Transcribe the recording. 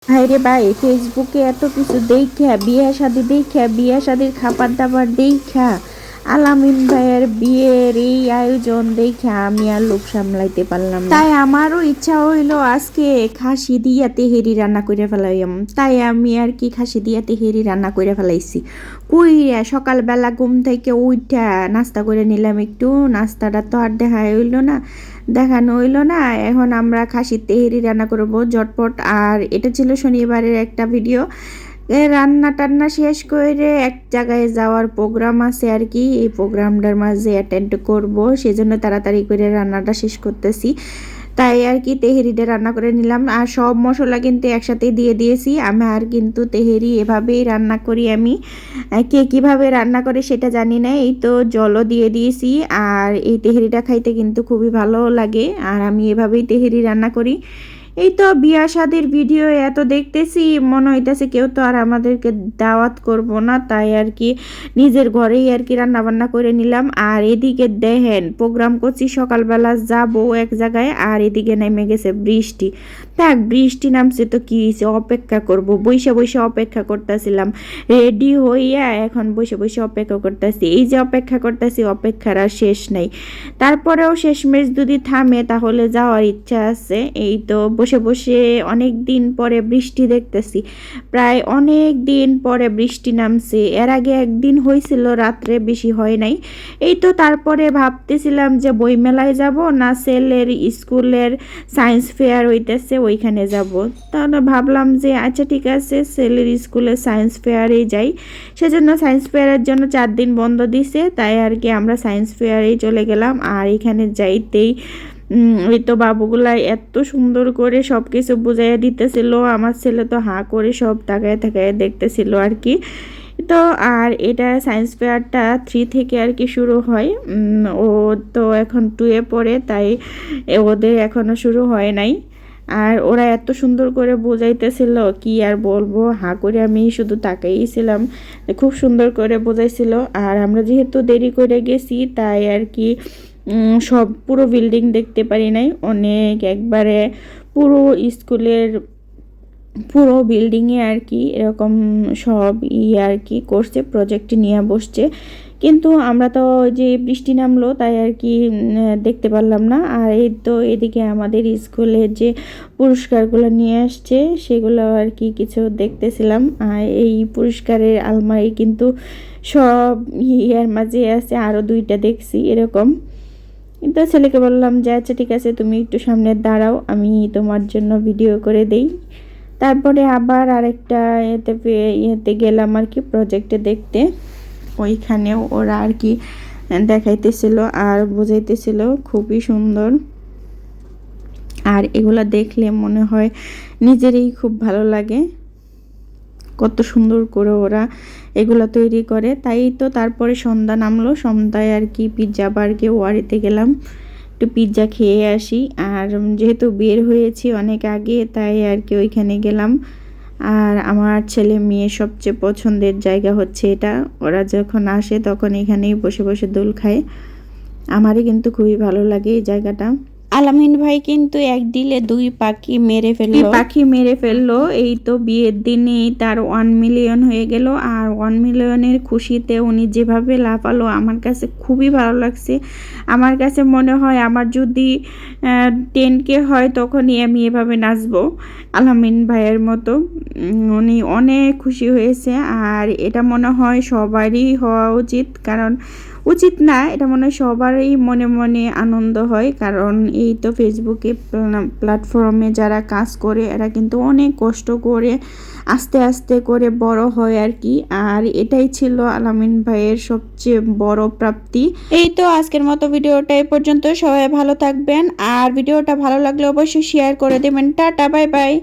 হায়রে ভাই, ফেসবুকে এত কিছু দেখা, বিয়ে শাদির খাবার দাবার দেখা, আলামিন ভাইয়ের বিয়ের এই আয়োজন দেখা আমি আর লোভ সামলাইতে পারলাম না। তাই আমারও ইচ্ছা হইলো আজকে খাসি দিয়া তেহেরি রান্না করে ফেলাইম। তাই আমি আর কি খাসি দিয়া তেহেরি রান্না করে ফেলাইছি। কইরা সকালবেলা ঘুম থেকে উঠা নাস্তা করে নিলাম একটু। নাস্তাটা তো আর দেখানো হইলো না। এখন আমরা খাসির তেহেরি রান্না করব ঝটপট। আর এটা ছিল শনিবারের একটা ভিডিও। রান্না টান্না শেষ করে এক জায়গায় যাওয়ার প্রোগ্রাম আছে আর কি। এই প্রোগ্রামটার মাঝে অ্যাটেন্ড করব, সেজন্য তাড়াতাড়ি করে রান্নাটা শেষ করতেছি। তাই আর কি তেহেরিটা রান্না করে নিলাম। আর সব মশলা কিন্তু একসাথে দিয়ে দিয়েছি। আমি আর কিন্তু তেহেরি এভাবেই রান্না করি আমি। কে কীভাবে রান্না করে সেটা জানি না। এই তো জলও দিয়ে দিয়েছি। আর এই তেহেরিটা খাইতে কিন্তু খুবই ভালো লাগে। আর আমি এভাবেই তেহেরি রান্না করি। এই তো বিয়া শাদির ভিডিও এত দেখতেছি, মনে হইতেছে কেউ তো আর আমাদেরকে দাওয়াত করব না। তাই আর কি নিজের ঘরেই আর কি রান্না বান্না করে নিলাম। আর এদিকে দেখেন প্রোগ্রাম করছি, সকালবেলা যাব এক জায়গায়, আর এদিকে নেমে গেছে বৃষ্টি। থাক, বৃষ্টি নামছে তো কি হয়েছে, অপেক্ষা করব। বসে বসে অপেক্ষা করতেছিলাম, রেডি হইয়া এখন বসে বসে অপেক্ষা করতেছি। এই যে অপেক্ষা করতেছি, অপেক্ষার আর শেষ নাই। তারপরেও শেষমেশ যদি থামে তাহলে যাওয়ার ইচ্ছা আছে। এই তো বসে বসে অনেক দিন পরে বৃষ্টি দেখতেছি, প্রায় অনেক দিন পরে বৃষ্টি নামছে। এর আগে একদিন হয়েছিল রাত্রে, বেশি হয় নাই। এই তো তারপরে ভাবতেছিলাম যে বইমেলায় যাব না ছেলের স্কুলের সায়েন্স ফেয়ার হইতেছে ওইখানে যাব। তাহলে ভাবলাম যে আচ্ছা ঠিক আছে, ছেলের স্কুলের সায়েন্স ফেয়ারেই যাই। সেজন্য সায়েন্স ফেয়ারের জন্য 4 দিন বন্ধ দিছে। তাই আর কি আমরা সায়েন্স ফেয়ারেই চলে গেলাম। আর এখানে যাইতেই ওই তো বাবুগুলা এত সুন্দর করে সব কিছু বুঝাইয়া দিতেছিল। আমার ছেলে তো হাঁ করে সব তাকায় তাকায় দেখতেছিল আর কি। তো আর এটা সায়েন্স ফেয়ারটা 3 থেকে আর কি শুরু হয়। ও তো এখন 2-এ পড়ে, তাই ওদের এখনও শুরু হয় নাই। আর ওরা এত সুন্দর করে বোঝাইতেছিল, কি আর বলবো, হাঁ করে আমি শুধু তাকাইছিলাম। খুব সুন্দর করে বোঝাইছিল। আর আমরা যেহেতু দেরি করে গেছি, তাই আর কি সব পুরো বিল্ডিং দেখতে পারি নাই। অনেক একবারে পুরো স্কুলের পুরো বিল্ডিংয়ে আর কি এরকম সব আর কি করছে, প্রজেক্ট নিয়ে বসছে। কিন্তু আমরা তো যে বৃষ্টি নামলো তাই আর কি দেখতে পারলাম না। আর এই তো এদিকে আমাদের স্কুলের যে পুরস্কারগুলো নিয়ে আসছে সেগুলো আর কি কিছু দেখতেছিলাম। আর এই পুরস্কারের আলমারি কিন্তু সব ইয়ার মাঝে আছে, আরও 2টা দেখছি এরকম। কিন্তু ছেলেকে বললাম যে আচ্ছা ঠিক আছে, তুমি একটু সামনে দাঁড়াও, আমি তোমার জন্য ভিডিও করে দেই। তারপরে আবার আরেকটা ইয়েতে গেলাম আর কি প্রজেক্টে দেখতে। ওইখানেও ওরা আর কি দেখাইতেছিল আর বোঝাইতেছিল, খুবই সুন্দর। আর এগুলা দেখলে মনে হয় নিজেরই খুব ভালো লাগে, কত সুন্দর করে ওরা এগুলো তৈরি করে। তাই তো তারপরে সন্ধ্যা নামলো, সন্ধ্যায় আর কি পিৎজা বার্গে ওয়ারিতে গেলাম, একটু পিৎজা খেয়ে আসি। আর যেহেতু বের হয়েছি অনেক আগে, তাই আর কি ওইখানে গেলাম। আর আমার ছেলে মেয়ে সবচেয়ে পছন্দের জায়গা হচ্ছে এটা। ওরা যখন আসে তখন এখানেই বসে বসে দোল খায়। আমারই কিন্তু খুবই ভালো লাগে এই জায়গাটা। আলামিন ভাই কিন্তু এক দিলে 2 পাখি মেরে ফেললো। এই তো বিয়ের দিনেই তার 1 মিলিয়ন হয়ে গেল। আর 1 মিলিয়নের খুশিতে উনি যেভাবে লাফালো, আমার কাছে খুবই ভালো লাগছে। আমার কাছে মনে হয় আমার যদি 10K হয় তখনই আমি এভাবে নাচবো আলামিন ভাইয়ের মতো। উনি অনেক খুশি হয়েছে। আর এটা মনে হয় সবারই হওয়া উচিত, কারণ উচিত না, এটা মনে হয় সবারই মনে মনে আনন্দ হয়। কারণ এই তো ফেসবুকে প্ল্যাটফর্মে যারা কাজ করে এরা কিন্তু অনেক কষ্ট করে আস্তে আস্তে করে বড় হয় আর কি। আর এটাই ছিল আলামিন ভাইয়ের সবচেয়ে বড় প্রাপ্তি। এই তো আজকের মতো ভিডিওটা এই পর্যন্ত। সবাই ভালো থাকবেন। আর ভিডিওটা ভালো লাগলে অবশ্যই শেয়ার করে দেবেন। Tata, bye bye.